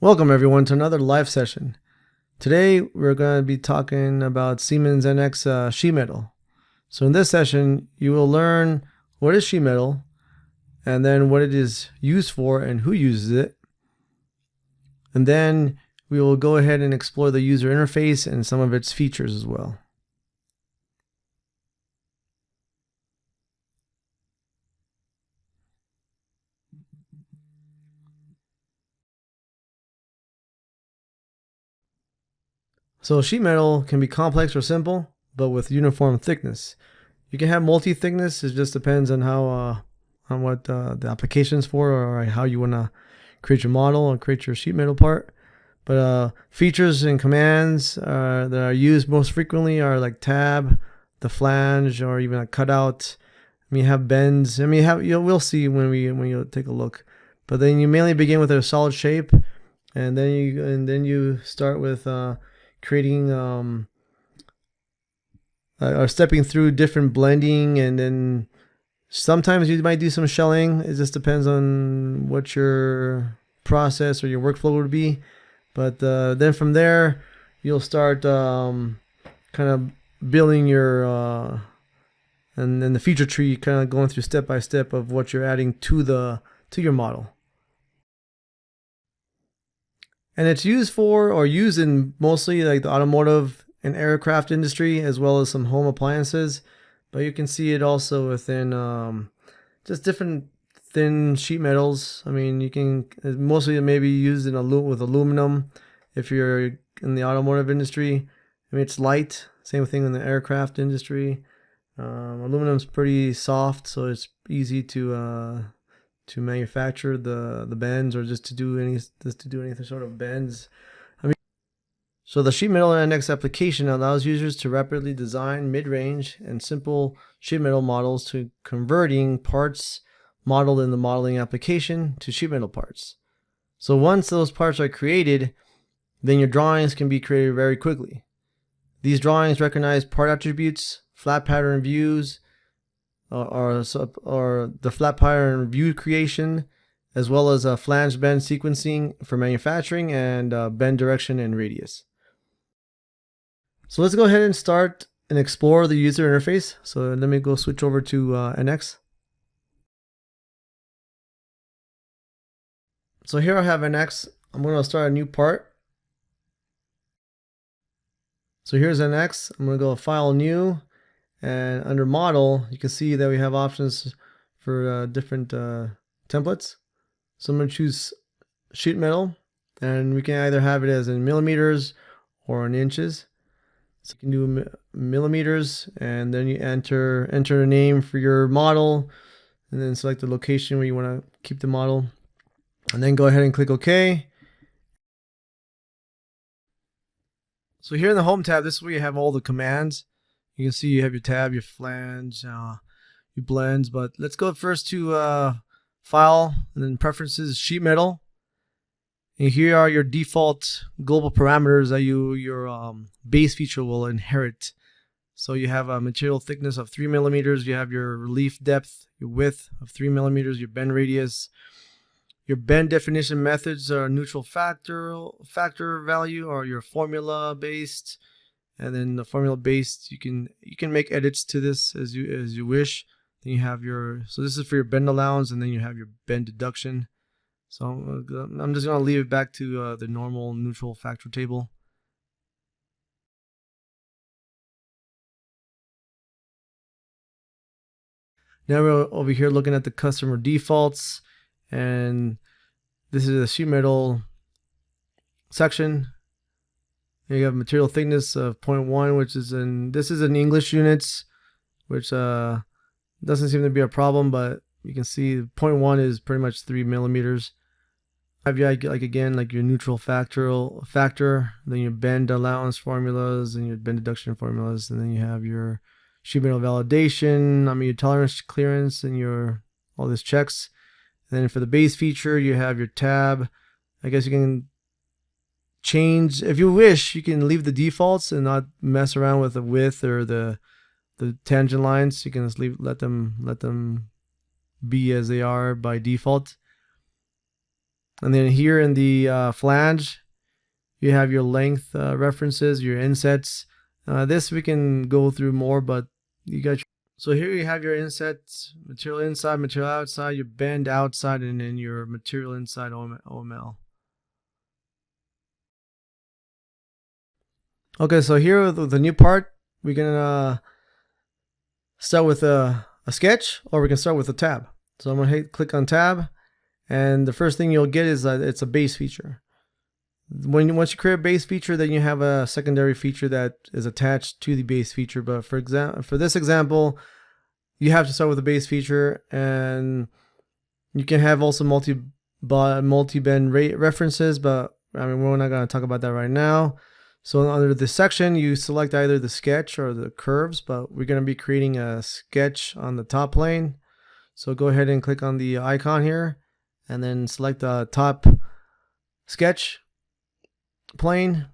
Welcome everyone to another live session. Today we're going to be talking about Siemens NX sheet metal. So in this session you will learn what is sheet metal and then what it is used for and who uses it. And then we will go ahead and explore the user interface and some of its features as well. So sheet metal can be complex or simple, but with uniform thickness. You can have multi-thickness. It just depends on how on what the application's for, or how you want to create your model or create your sheet metal part. But features and commands that are used most frequently are like tab, the flange, or even a cutout. I mean, you have bends. I mean, we'll see when you take a look. But then you mainly begin with a solid shape, and then you start with creating or stepping through different blending, and then sometimes you might do some shelling. It just depends on what your process or your workflow would be. But then from there you'll start kind of building your and then the feature tree, kind of going through step by step of what you're adding to your model. And it's used for, or used in, mostly like the automotive and aircraft industry, as well as some home appliances. But you can see it also within just different thin sheet metals. I mean, you can mostly maybe used in with aluminum if you're in the automotive industry. I mean, it's light. Same thing in the aircraft industry. Aluminum's pretty soft, so it's easy to manufacture the bends, or just to do any sort of bends. I mean, so the sheet metal NX application allows users to rapidly design mid-range and simple sheet metal models, to converting parts modeled in the modeling application to sheet metal parts. So once those parts are created, then your drawings can be created very quickly. These drawings recognize part attributes, flat pattern views, or the flat pattern view creation, as well as a flange bend sequencing for manufacturing, and bend direction and radius. So let's go ahead and start and explore the user interface. So let me go switch over to NX. So here I have NX. I'm going to start a new part. So here's NX. I'm going to go File, New, and under Model you can see that we have options for different templates. So I'm going to choose sheet metal, and we can either have it as in millimeters or in inches. So you can do millimeters, and then you enter a name for your model, and then select the location where you want to keep the model, and then go ahead and click OK. So here in the Home tab, this is where you have all the commands. You can see you have your tab, your flange, your blends. But let's go first to File, and then Preferences, Sheet Metal. And here are your default global parameters that your base feature will inherit. So you have a material thickness of 3 millimeters. You have your relief depth, your width of 3 millimeters, your bend radius. Your bend definition methods are neutral factor value, or your formula based. And then the formula based, you can make edits to this as you wish. Then you have so this is for your bend allowance, and then you have your bend deduction. So I'm just going to leave it back to the normal neutral factor table. Now we're over here looking at the customer defaults, and this is the sheet metal section. You have material thickness of 0.1, which is this is in English units, which doesn't seem to be a problem, but you can see 0.1 is pretty much 3 millimeters. Have you like your neutral factor, then your bend allowance formulas, and your bend deduction formulas, and then you have your sheet metal validation. I mean, your tolerance, clearance, and your all these checks. And then for the base feature, you have your tab. I guess you can change, if you wish, you can leave the defaults and not mess around with the width or the tangent lines. You can just let them be as they are by default. And then here in the flange, you have your length references, your insets. This we can go through more, but you got so here you have your insets, material inside, material outside, your bend outside, and then your material inside OML. Okay, so here with the new part, we're gonna start with a sketch, or we can start with a tab. So I'm gonna click on tab, and the first thing you'll get is that it's a base feature. Once you create a base feature, then you have a secondary feature that is attached to the base feature. But for this example, you have to start with a base feature, and you can have also multi-bend references, but I mean, we're not going to talk about that right now. So under this section, you select either the sketch or the curves, but we're going to be creating a sketch on the top plane. So go ahead and click on the icon here, and then select the top sketch plane,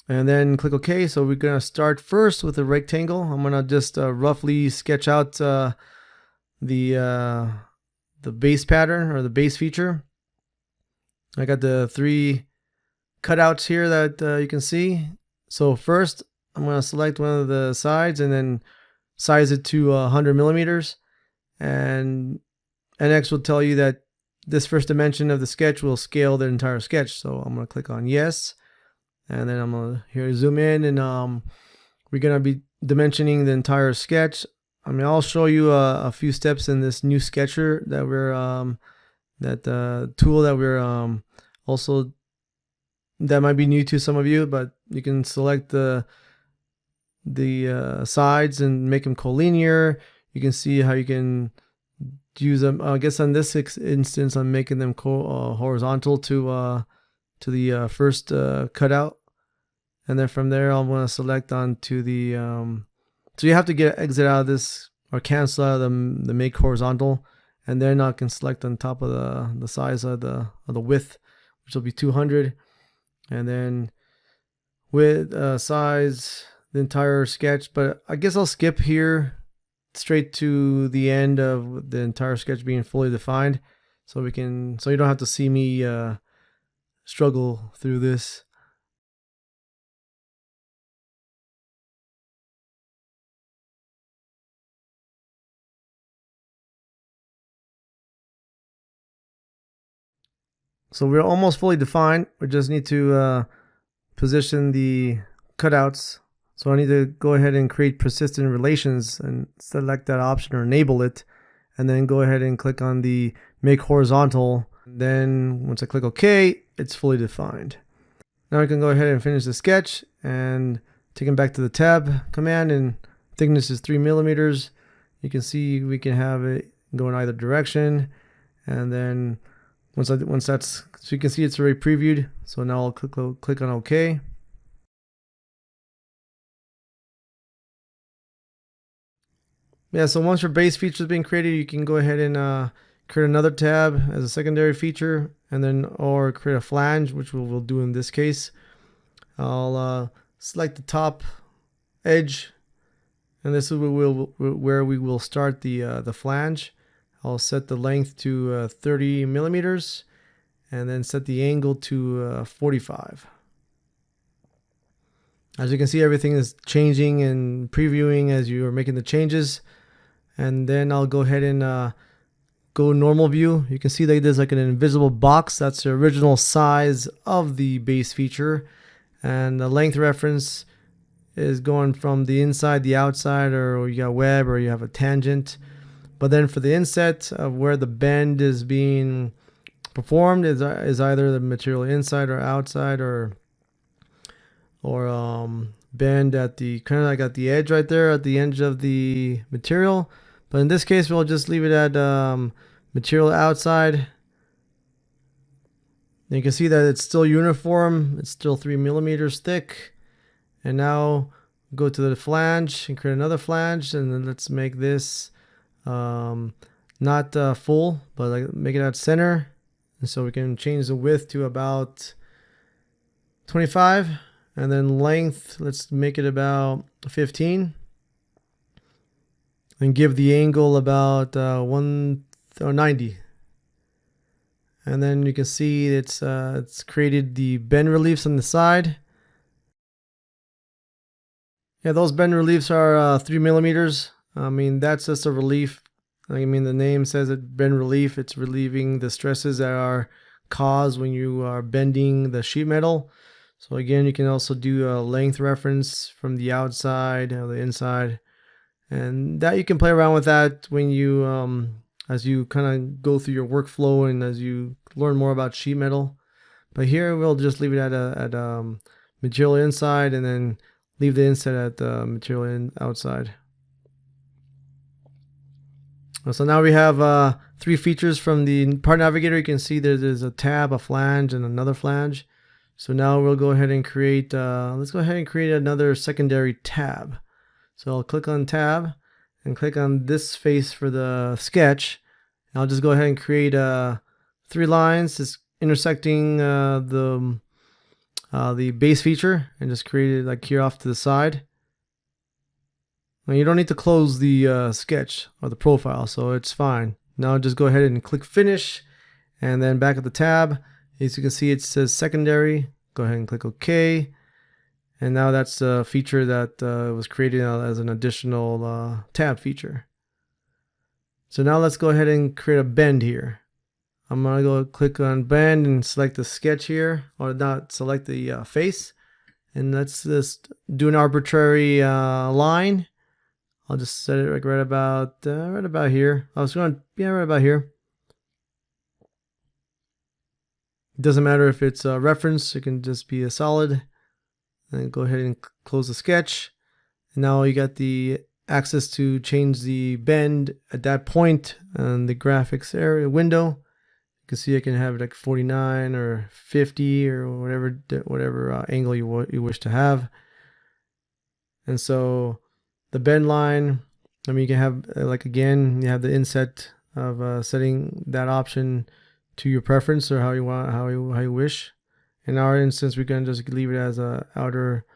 and then click OK. So we're gonna start first with a rectangle. I'm gonna just roughly sketch out the base pattern or the base feature. I got the 3 cutouts here that you can see. So first I'm gonna select one of the sides and then size it to 100 millimeters, and NX will tell you that this first dimension of the sketch will scale the entire sketch. So I'm going to click on yes, and then I'm going to here zoom in, and we're going to be dimensioning the entire sketch. I mean, I'll show you a few steps in this new sketcher that we're tool that we're also, that might be new to some of you, but you can select the sides and make them collinear. You can see how you can use them. I guess on this instance, I'm making them horizontal to the first cutout, and then from there I'm going to select onto the. So you have to exit out of this or cancel out of the make horizontal, and then I can select on top of the size of the width, which will be 200, and then with size the entire sketch. But I guess I'll skip here straight to the end of the entire sketch being fully defined, so you don't have to see me struggle through this. So we're almost fully defined. We just need to position the cutouts. So I need to go ahead and create persistent relations and select that option or enable it, and then go ahead and click on the make horizontal. Then once I click OK, it's fully defined. Now I can go ahead and finish the sketch and take it back to the tab command, and thickness is 3 millimeters. You can see we can have it go in either direction, and then once that's, so you can see it's already previewed. So now I'll click on OK. Yeah, so once your base feature has been created, you can go ahead and create another tab as a secondary feature, and then or create a flange, which we'll do in this case. I'll select the top edge, and this is where we will start the flange. I'll set the length to 30 millimeters, and then set the angle to 45. As you can see, everything is changing and previewing as you are making the changes. And then I'll go ahead and go normal view. You can see that there's like an invisible box. That's the original size of the base feature. And the length reference is going from the inside, the outside, or you got web, or you have a tangent. But then for the inset of where the bend is being performed is either the material inside or outside, or bend at the kind of like at the edge right there, at the edge of the material. But in this case, we'll just leave it at material outside. And you can see that it's still uniform. It's still 3 millimeters thick. And now go to the flange and create another flange, and then let's make this not full, but like make it at center. And so we can change the width to about 25, and then length, let's make it about 15, and give the angle about 90. And then you can see it's created the bend reliefs on the side. Yeah, those bend reliefs are 3 millimeters. I mean, that's just a relief. I mean, the name says it, bend relief. It's relieving the stresses that are caused when you are bending the sheet metal. So again, you can also do a length reference from the outside or the inside, and that you can play around with that when you as you kind of go through your workflow and as you learn more about sheet metal. But here we'll just leave it at material inside, and then leave the inside at material outside. So now we have 3 features from the part navigator. You can see there's a tab, a flange, and another flange. So now we'll go ahead and create, let's go ahead and create another secondary tab. So I'll click on tab and click on this face for the sketch. And I'll just go ahead and create 3 lines just intersecting the base feature, and just create it like here off to the side. Now you don't need to close the sketch or the profile, so it's fine. Now just go ahead and click finish, and then back at the tab, as you can see it says secondary. Go ahead and click OK, and now that's a feature that was created as an additional tab feature. So now let's go ahead and create a bend here. I'm gonna go click on bend and select the sketch here, or not, select the face, and let's just do an arbitrary line. I'll just set it like right about here. I was going, yeah, right about here. It doesn't matter if it's a reference, it can just be a solid. And go ahead and close the sketch. And now you got the access to change the bend at that point on the graphics area window. You can see I can have it like 49 or 50 or whatever angle you wish to have. And so the bend line, I mean, you can have like, again, you have the inset of setting that option to your preference or how you wish. In our instance, we're going to just leave it as a outer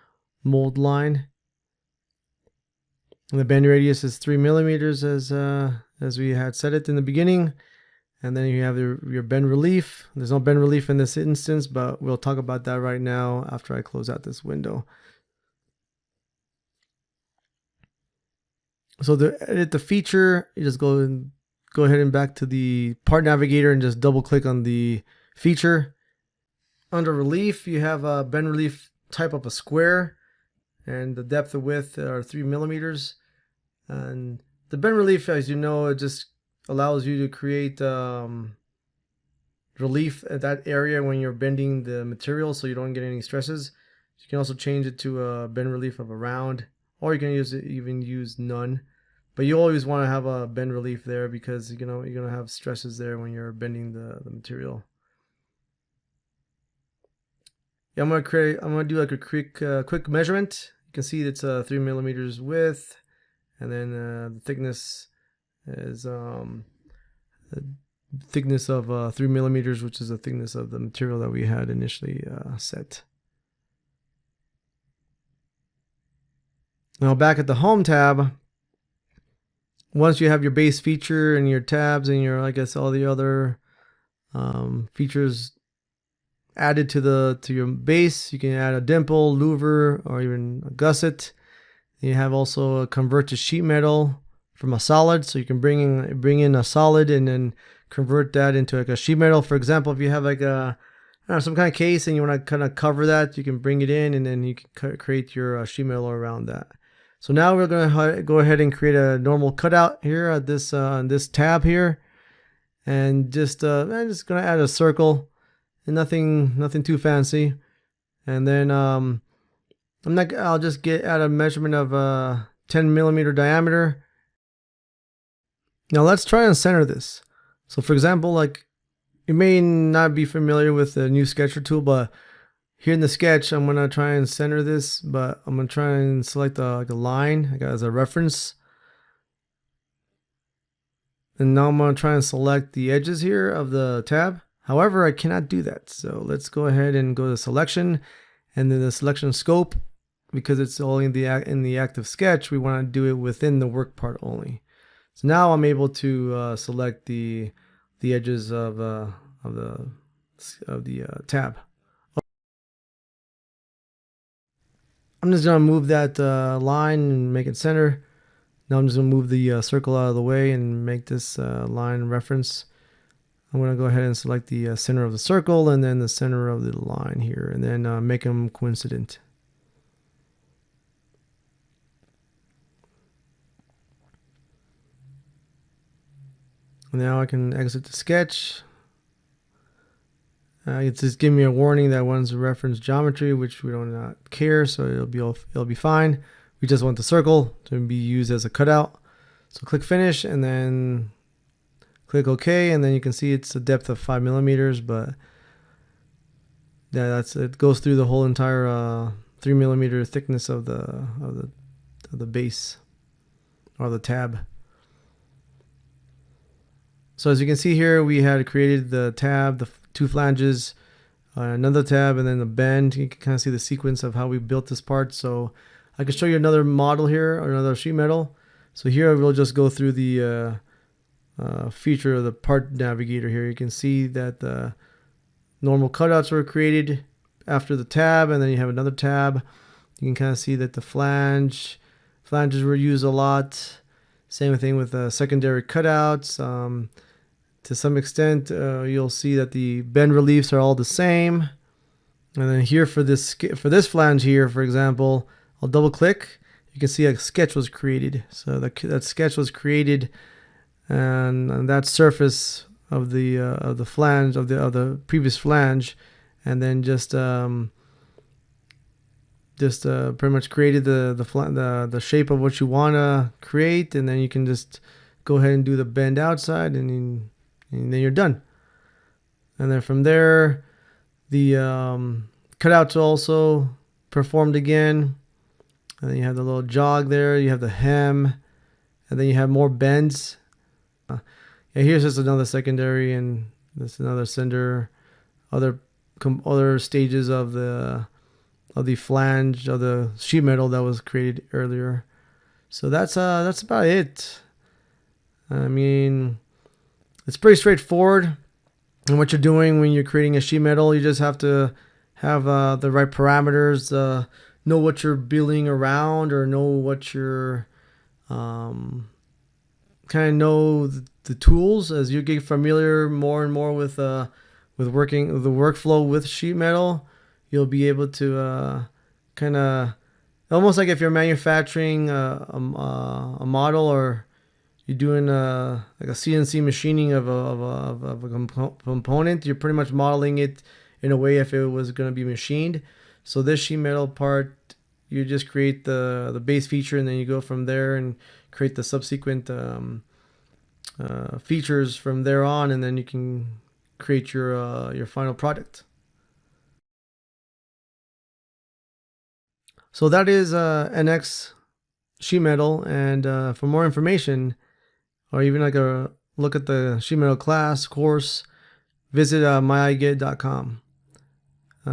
mold line. And the bend radius is 3 millimeters as we had set it in the beginning. And then you have your bend relief. There's no bend relief in this instance, but we'll talk about that right now after I close out this window. So to edit the feature, you just go ahead and back to the part navigator and just double click on the feature. Under relief, you have a bend relief type of a square, and the depth and width are 3 millimeters. And the bend relief, as you know, it just allows you to create relief at that area when you're bending the material, so you don't get any stresses. You can also change it to a bend relief of a round, or you can even use none. But you always want to have a bend relief there, because you're gonna have stresses there when you're bending the material. Yeah, I'm gonna do like a quick measurement. You can see it's 3 millimeters width, and then the thickness is the thickness of 3 millimeters, which is the thickness of the material that we had initially set. Now back at the Home tab, once you have your base feature and your tabs and your, I guess, all the other features added to your base, you can add a dimple, louver, or even a gusset. You have also a convert to sheet metal from a solid, so you can bring in a solid and then convert that into like a sheet metal. For example, if you have like some kind of case and you want to kind of cover that, you can bring it in and then you can create your sheet metal around that. So now we're going to go ahead and create a normal cutout here at this tab here, and I'm just going to add a circle, and nothing too fancy. And then I'll just add a measurement of 10 millimeter diameter. Now let's try and center this. So for example, like, you may not be familiar with the new sketcher tool, but here in the sketch, I'm gonna try and center this, but I'm gonna try and select like a line as a reference. And now I'm gonna try and select the edges here of the tab. However, I cannot do that. So let's go ahead and go to selection, and then the selection scope, because it's only in the active sketch, we want to do it within the work part only. So now I'm able to select the edges of tab. I'm just gonna move that line and make it center. Now I'm just gonna move the circle out of the way and make this line reference. I'm gonna go ahead and select the center of the circle and then the center of the line here, and then make them coincident. Now I can exit the sketch. It's just giving me a warning that one's reference geometry, which we don't not care, so it'll be fine. We just want the circle to be used as a cutout. So click finish and then click OK, and then you can see it's a depth of 5 millimeters, but yeah, it goes through the whole entire 3 millimeter thickness of the base or the tab. So as you can see here, we had created the tab, the 2 flanges, another tab, and then the bend. You can kind of see the sequence of how we built this part. So I can show you another model here, or another sheet metal. So here we'll just go through the feature of the part navigator here. You can see that the normal cutouts were created after the tab, and then you have another tab. You can kind of see that the flanges were used a lot. Same thing with secondary cutouts. To some extent, you'll see that the bend reliefs are all the same. And then here for this flange here, for example, I'll double click. You can see a sketch was created. So that sketch was created, and on that surface of the flange of the previous flange, and then just pretty much created the shape of what you want to create, and then you can just go ahead and do the bend outside, and then you're done. And then from there, the cutouts also performed again. And then you have the little jog there. You have the hem, and then you have more bends. Yeah, here's just another secondary, and this another cinder. Other stages of the flange of the sheet metal that was created earlier. So that's about it. I mean, it's pretty straightforward. And what you're doing when you're creating a sheet metal, you just have to have the right parameters, know what you're building around, or know what you're kind of know the tools as you get familiar more and more with working the workflow with sheet metal. You'll be able to kind of almost like if you're manufacturing a model, or you're doing like a CNC machining of a component, you're pretty much modeling it in a way if it was going to be machined. So this sheet metal part, you just create the base feature, and then you go from there and create the subsequent features from there on, and then you can create your final product. So that is NX sheet metal, and for more information, or even like a look at the sheet metal class course, visit myigit.com.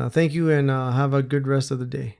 Thank you, and have a good rest of the day.